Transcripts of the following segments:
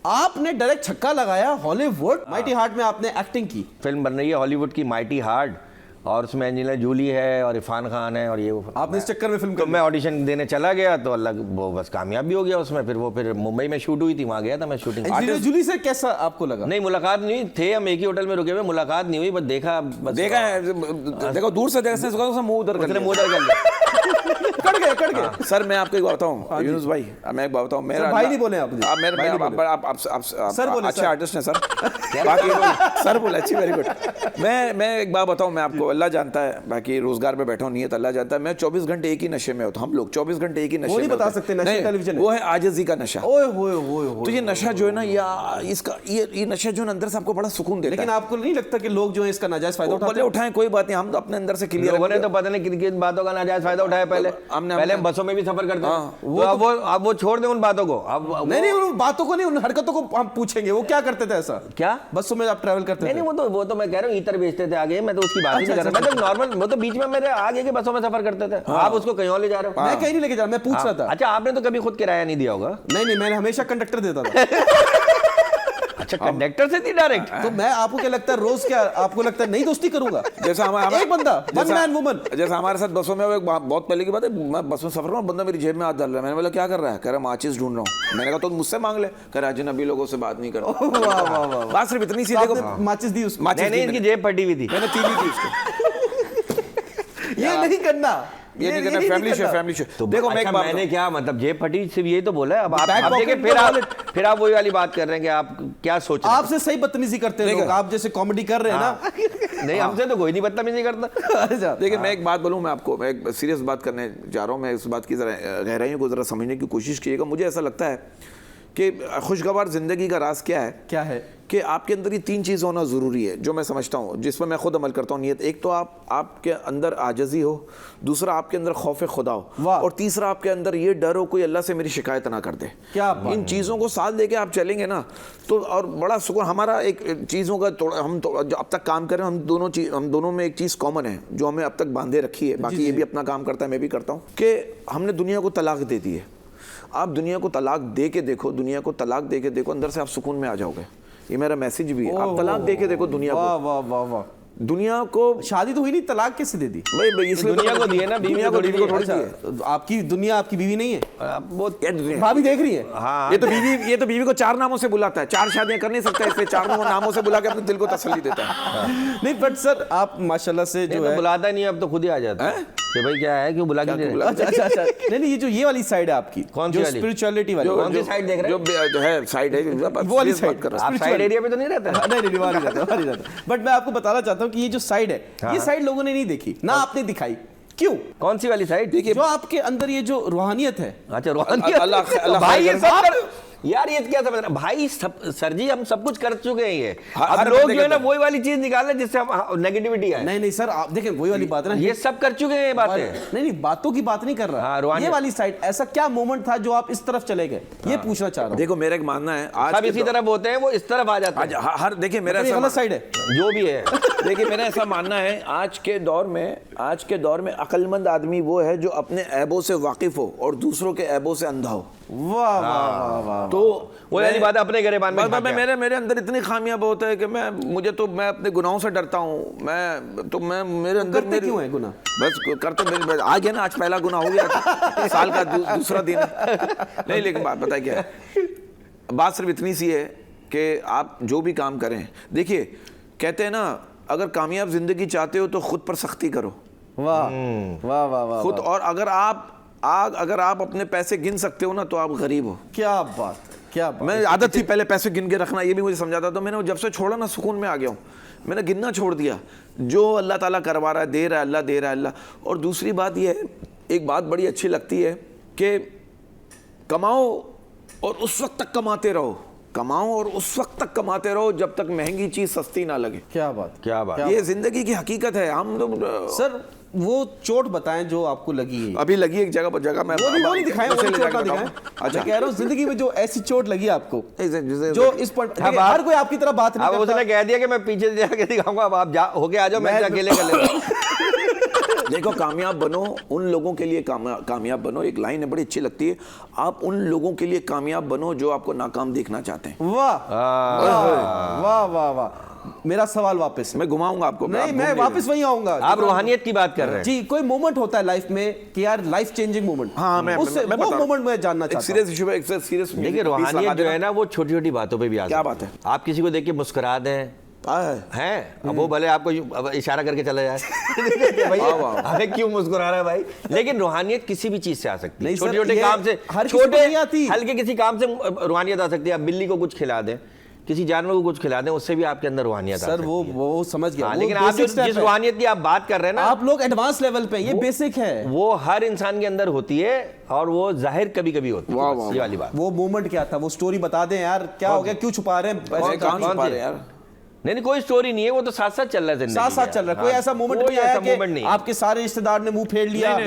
आपने डायरेक्ट छक्का लगाया हॉलीवुड माइटी हार्ट में आपने एक्टिंग की। फिल्म बन रही है हॉलीवुड की माइटी हार्ट, और उसमें एंजेलिना जूली है और इरफान खान है और ये वो। आपने इस चक्कर में फिल्म तो मैं ऑडिशन देने चला गया तो अल्लाह वो बस कामयाब भी हो गया उसमें। फिर मुंबई में शूट हुई थी, वहाँ गया था मैं शूटिंग। एंजेलिना जूली से कैसा आपको लगा? नहीं, मुलाकात नहीं थे, हम एक ही होटल में रुके हुए, मुलाकात नहीं हुई, बस देखा देखो दूर से देखा मुंह उधर कर गए। सर मैं आपको एक बात बताऊं यूनुस भाई, मैं एक बात बताऊं, मेरा भाई नहीं बोले आप सर बोले, अच्छे आर्टिस्ट हैं सर। बाकी सर बोले अच्छी, वेरी गुड। मैं एक बात बताऊं, मैं आपको, अल्लाह जानता है, बाकी रोजगार पे बैठा हूं, नियत अल्लाह जानता है, मैं 24 घंटे एक ही नशे में होता हूं। हम लोग 24 घंटे एक ही नशे में, वो नहीं बता सकते नशे टेलीविजन, वो है आजिज़ी का नशा। ओए होए होए होए। तो ये नशा जो है ना, इसका ये नशा जो है अंदर से आपको बड़ा सुकून देता है। लेकिन आपको नहीं लगता कि लोग जो है इसका नाजायज फायदा उठाएं? कोई बात नहीं, हम तो अपने अंदर से क्लियर। लोगों ने तो पता नहीं किन बातों का नाजायज फायदा उठाया। पहले हम बसों में भी सफर करते हैं, अब वो छोड़ दे उन बातों को। अब नहीं उन बातों को नहीं, उन हरकतों को हम पूछेंगे वो क्या करते थे ऐसा। क्या बसों में आप ट्रैवल करते थे? नहीं, वो तो मैं कह रहा हूँ इतर बेचते थे आगे, मैं तो उसकी बात ही नहीं कर रहा। मैं तो नॉर्मल, वो तो बीच में मेरे आगे के बसों में सफर करते थे। आप उसको कहीं और ले जा रहे हो। मैं कहीं नहीं लेके जा रहा, मैं पूछ रहा था। अच्छा, आपने तो कभी खुद किराया नहीं दिया होगा? नहीं, मैंने हमेशा कंडक्टर देता था। अच्छा, कंडक्टर से थी डायरेक्ट? तो मैं, आपको क्या लगता है रोज क्या आपको लगता है नहीं दोस्ती करूंगा? जैसा हमारा एक बंदा, वन मैन वुमन, जैसा हमारे साथ बसों में, बहुत पहले की बात है, मैं बस में सफर कर, बंदा मेरी जेब में हाथ डाल रहा है। मैंने बोला क्या कर रहा है? कह रहा माचिस ढूंढ रहा हूँ। मैंने कहा तो मुझसे मांग ले। कह रहा अजनबी लोगों से बात नहीं करता। बात सिर्फ इतनी सी, देखो माचिस दी उसको। नहीं, इनकी जेब फटी हुई थी, मैंने तीली थी उसको। ये नहीं करना, ये नहीं करना, फैमिली शो। तो देखो अच्छा, मैंने क्या मतलब जेब फटी सिर्फ यही तो बोला है। अब आप देखिए, फिर आप वही वाली बात कर रहे हैं कि आप क्या सोच रहे हैं। आपसे सही बदतमीजी करते हैं लोग, आप जैसे कॉमेडी कर रहे हैं ना। नहीं, हमसे तो कोई नहीं बदतमीजी करता। देखिए मैं एक बात बोलूं, मैं आपको, मैं एक सीरियस बात करने जा रहा हूं। मैं इस बात की जरा गहराइयों को जरा समझने की कोशिश कीजिएगा। मुझे ऐसा लगता है कि खुशगवार ज़िंदगी का राज क्या है कि आपके अंदर ये 3 चीज़ होना ज़रूरी है, जो मैं समझता हूँ, जिस पर मैं खुद अमल करता हूँ। नियत, एक तो आपके अंदर आजिज़ी हो, दूसरा आपके अंदर खौफ खुदा हो, और तीसरा आपके अंदर ये डर हो कोई अल्लाह से मेरी शिकायत ना कर दे। क्या इन चीज़ों को साथ लेके आप चलेंगे ना, तो और बड़ा सुकून। हमारा एक चीज़ों का हम जो अब तक काम करें, हम दोनों में एक चीज़ कॉमन है जो हमें अब तक बांधे रखी है। बाकी ये भी अपना काम करता है, मैं भी करता हूँ, कि हमने दुनिया को तलाक दे दी है। आप दुनिया को तलाक दे के देखो, दुनिया को तलाक दे के देखो, अंदर से आप सुकून में आ जाओगे। ये मेरा मैसेज भी है। आप तलाक दे के देखो दुनिया को। वाह वाह वाह वाह। दुनिया को शादी तो हुई नहीं, तलाक कैसे दे दी? भाई इसलिए दुनिया को दी है ना, दुनिया को बीवी को थोड़ी दी है। तो आपकी दुनिया आपकी बीवी नहीं है? वो भाभी देख रही है। हाँ, ये तो बीवी को 4 नामों से बुलाता है। 4 शादियां कर नहीं सकता, इसलिए 4 नामों से बुला के अपने दिल को तसल्ली देता है। नहीं बट सर, आप माशाल्लाह से जो है, बुलाता नहीं, अब तो खुद ही आ जाता है कि भाई क्या है, क्यों बुला के नहीं रहे? अच्छा नहीं, ये वाली साइड है आपकी, कौन सी जो वाली? स्पिरिचुअलिटी वाली। कौन सी साइड देख रहे हैं? जो है साइड है, वो वाली साइड। आप साइड एरिया पे तो नहीं रहते? नहीं, वहाँ नहीं रहता। बट मैं आपको बताना चाहता हूँ कि ये जो साइड है, ये साइड लोगों ने नहीं देखी ना, आपने दिखाई। क्यों? कौन सी वाली साइड? जो आपके अंदर ये जो रूहानियत है। अच्छा, रूहानियत। अल्लाह भाई ये सब यार, ये क्या समझ रहे भाई? सर जी, हम सब कुछ कर चुके हैं। ये अब लोग जो है ना वही वाली चीज निकाल रहे हैं जिससे हम नेगेटिविटी है। नहीं सर, आप देखें वही वाली बात है ना, ये सब कर चुके हैं ये बातें। नहीं, बातों की बात नहीं कर रहा। ये वाली साइड, ऐसा क्या मोमेंट था जो आप इस तरफ चले गए, ये पूछना चाह रहा हूँ। देखो मेरा एक मानना है, आज सब इसी तरफ होते हैं, वो इस तरफ आ जाते हैं। हर देखिए मेरा गलत साइड है जो भी है। देखिए मेरा ऐसा मानना है, आज के दौर में अक्लमंद आदमी वो है जो अपने ऐबों से वाकिफ हो और दूसरों के ऐबों से अंधा हो। वाह वाह वाह। तो वो वाली बात अपने गिरेबान में मेरे अंदर इतनी खामियां बहुत है कि मैं अपने गुनाहों से डरता हूँ। मैं मेरे अंदर क्यों है गुनाह? बस करते आ गया ना, आज पहला गुनाह हो गया, साल का दूसरा दिन है। नहीं, लेकिन बात पता है क्या है, बात सिर्फ इतनी सी है कि आप जो भी काम करें, देखिए कहते हैं ना, अगर कामयाब जिंदगी चाहते हो तो खुद पर सख्ती करो। वाह वाह वाह वाह। खुद, और अगर आप अपने पैसे गिन सकते हो ना तो आप गरीब हो। क्या बात, क्या बात। मैं आदत थी पहले पैसे गिन के रखना, ये भी मुझे समझाता था। मैंने जब से छोड़ा ना, सुकून में आ गया हूँ। मैंने गिनना छोड़ दिया, जो अल्लाह ताला करवा रहा है, दे रहा है अल्लाह, दे रहा है अल्लाह। और दूसरी बात ये है, एक बात बड़ी अच्छी लगती है कि कमाओ और उस वक्त तक कमाते रहो, कमाते रहो जब तक महंगी चीज सस्ती ना लगे। क्या बात, क्या बात। ये जिंदगी की हकीकत है। हम तो सर वो चोट बताएं जो आपको लगी है। अभी लगी एक जगह मैं वो नहीं दिखाएं, वो चोट ना दिखाएं। अच्छा, कह रहा हूँ जिंदगी में जो ऐसी चोट लगी आपको, जो इस पर हर कोई आपकी तरह बात नहीं करता। उसने कह दिया कि मैं पीछे जाके दिखाऊंगा, अब आप होके आ जाओ, मैं अकेले कर लेता। देखो, कामयाब बनो, उन लोगों के लिए कामयाब बनो। एक लाइन है बड़ी अच्छी लगती है, आप उन लोगों के लिए कामयाब बनो जो आपको नाकाम देखना चाहते हैं। वाह वाह वाह वाह। मेरा सवाल वापस, मैं घुमाऊंगा आपको। नहीं, मैं वापस वहीं आऊंगा। आप रूहानियत की बात कर रहे हैं जी। कोई मोमेंट होता है लाइफ में कि यार लाइफ चेंजिंग मोमेंट। हाँ, मैं वो मोमेंट मैं जानना चाहता हूं। सीरियस इशू है, सीरियस। देखिए, रूहानियत जो है ना वो छोटी छोटी बातों पे भी आ क्या सकती बात है? आप किसी को देख के मुस्कुरा दें हैं, अब वो भले आपको अब इशारा करके चला जाए भैया हमें क्यों मुस्कुरा रहा है भाई, लेकिन रूहानियत किसी भी चीज से आ सकती है। छोटे छोटे काम से, छोटे हल्के किसी काम से रूहानियत आ सकती है। आप बिल्ली को कुछ खिला दें, किसी जानवर को कुछ खिला दें, उससे भी आपके अंदर रूहानियत आ सकती है। सर वो समझ गया। लेकिन आप जिस रूहानियत की आप बात कर रहे हैं ना, आप लोग एडवांस लेवल पे, ये बेसिक है, वो हर इंसान के अंदर होती है और वो जाहिर कभी कभी होती है। ये वाली बात। वो मोमेंट क्या था, वो स्टोरी बता दें यार, क्या हो गया, क्यों छुपा रहे हैं? कौन छुपा रहे यार? नहीं, कोई स्टोरी नहीं है, वो तो साथ साथ चल रहा है, साथ साथ चल रहा है। कोई ऐसा मोमेंट नहीं आया कि आपके सारे रिश्तेदार ने मुंह फेर लिया?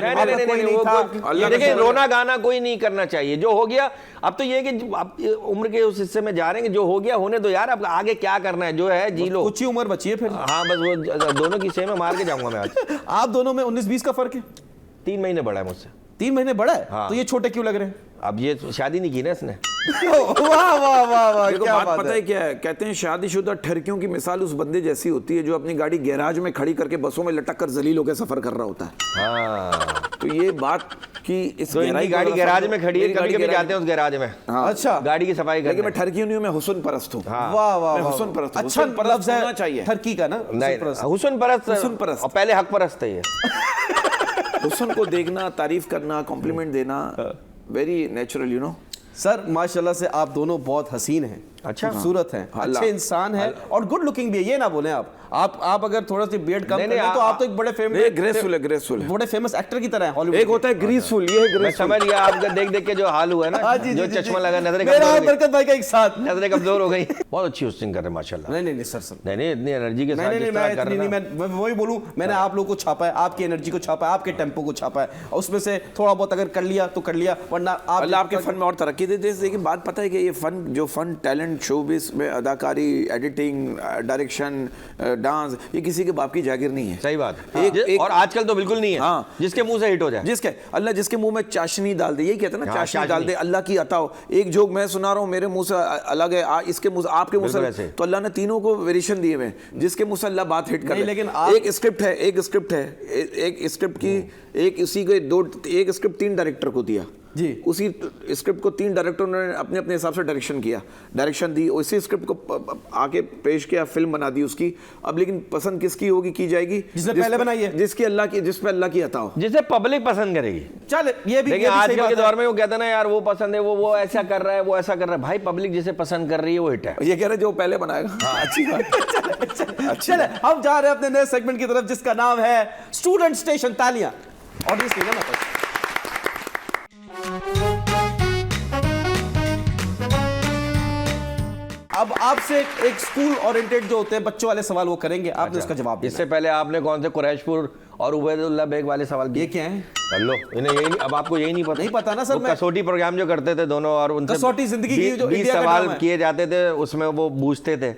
देखिए, रोना गाना कोई नहीं करना चाहिए। जो हो गया, अब तो ये कि आप उम्र के उस हिस्से में जा रहे हैं कि जो हो गया होने दो यार, अब आगे क्या करना है, जो है जी लो। कुछ ही उम्र बची है फिर। हाँ, बस वो दोनों की सेम है, मार के जाऊंगा मैं आज। आप दोनों में 19-20 का फर्क है? 3 महीने बड़ा है मुझसे। 3 महीने बड़ा है? हाँ। तो ये छोटे क्यों लग रहे हैं? अब ये शादी नहीं की ना इसने। वाह वाह वाह वाह, क्या बात पता है क्या है? कहते हैं शादीशुदा ठरकियों की मिसाल उस बंदे जैसी होती है जो अपनी गाड़ी गैराज में खड़ी करके बसों में लटक कर जलील होकर सफर कर रहा होता है। हाँ, तो ये बात कि इस तो इनकी गाड़ी गैराज में खड़ी है, कभी कभी जाते हैं उस गैराज में। हाँ। अच्छा, गाड़ी की सफाई करने। लेकिन मैं ठरकी नहीं हूं, मैं हुस्न परस्त हूं। हाँ। वाह वाह, मैं हुस्न परस्त हूं। अच्छा लफ्ज़ है चाहिए ठरकी का ना। नहीं, हुस्न परस्त। हुस्न परस्त। और पहले हक परस्त है ये। हुस्न को देखना, तारीफ करना, कॉम्प्लीमेंट देना, very natural, you know. Sir माशाल्लाह से आप दोनों बहुत हसीन हैं, अच्छा, खूबसूरत हैं, अच्छे इंसान हैं और गुड लुकिंग भी है। ये ना बोलें आप अगर थोड़ा सी बियर्ड कम कर लें तो आप तो एक बड़े फेमस, ग्रेसफुल बड़े फेमस एक्टर की तरह हैं हॉलीवुड। एक होता है ग्रेसफुल, ये है मैं समझ गया आपका देख देख के जो हाल हुआ है ना, जो चश्मा लगा, नजरें बरकत भाई का एक साथ नजरें कमजोर हो गई। बहुत अच्छी होस्टिंग कर रहे हैं माशाल्लाह। नहीं सर नहीं, इतनी एनर्जी के साथ नहीं, मैं वही बोलूं, मैंने आप लोगों को छापा है, आपकी एनर्जी को छापा है, आपके टेम्पो को छापा है, उसमें से थोड़ा बहुत अगर कर लिया तो कर लिया, वरना अल्लाह आपके फन में और तरक्की दे दे। लेकिन बात पता है कि ये फन, जो फन, टैलेंट, शोबिस में अदाकारी, एडिटिंग, डायरेक्शन, डांस, ये किसी के बाप की जागीर नहीं है। सही बात है। और आजकल तो बिल्कुल नहीं है। हाँ, जिसके मुंह से हिट हो जाए, अल्लाह जिसके मुंह में चाशनी डाल दे, यही कहते हैं ना, चाशनी डाल दे, अल्लाह की अता हो। एक जोक मैं सुना रहा हूँ, मेरे मुंह से अलग है, इसके मुंह से, आपके मुंह से, तो अल्लाह ने तीनों को वेरिएशन दिए हुए, जिसके मुंह से अल्लाह बात हिट कर ले। लेकिन एक स्क्रिप्ट है, एक स्क्रिप्ट की एक इसी को एक स्क्रिप्ट 3 डायरेक्टर को दिया जी, उसी स्क्रिप्ट को 3 डायरेक्टरों ने अपने अपने हिसाब से डायरेक्शन दी, उसी स्क्रिप्ट को आके पेश किया, फिल्म बना दी उसकी। अब लेकिन पसंद किसकी होगी, की जाएगी जिसने पहले बनाई है, जिस पे अल्लाह की अता हो, जिसे पब्लिक पसंद करेगी। चल ये भी आजकल के दौर में वो कहते हैं ना यार वो पसंद है, वो ऐसा कर रहा है, वो ऐसा कर रहा है। भाई पब्लिक जिसे पसंद कर रही है वो हिट है। ये कह रहे जो पहले बनाएगा। अच्छी बात। चले हम जा रहे हैं अपने नए सेगमेंट की तरफ, जिसका नाम है स्टूडेंट स्टेशन। तालियां ऑडियंस देना ना। अब आपसे एक स्कूल ओरिएंटेड जो होते हैं बच्चों वाले सवाल वो करेंगे, आपने उसका जवाब देना। इससे पहले आपने कौन से कुरैशपुर और उबैदुल्लाह बेग वाले सवाल किए? ये क्या है? लो, इन्हें यही नहीं, अब आपको यही नहीं पता? नहीं पता ना सर। मैं कसौटी प्रोग्राम जो करते थे दोनों, और उनसे कसौटी जिंदगी की जो 20 सवाल किए जाते थे, उसमें वो पूछते थे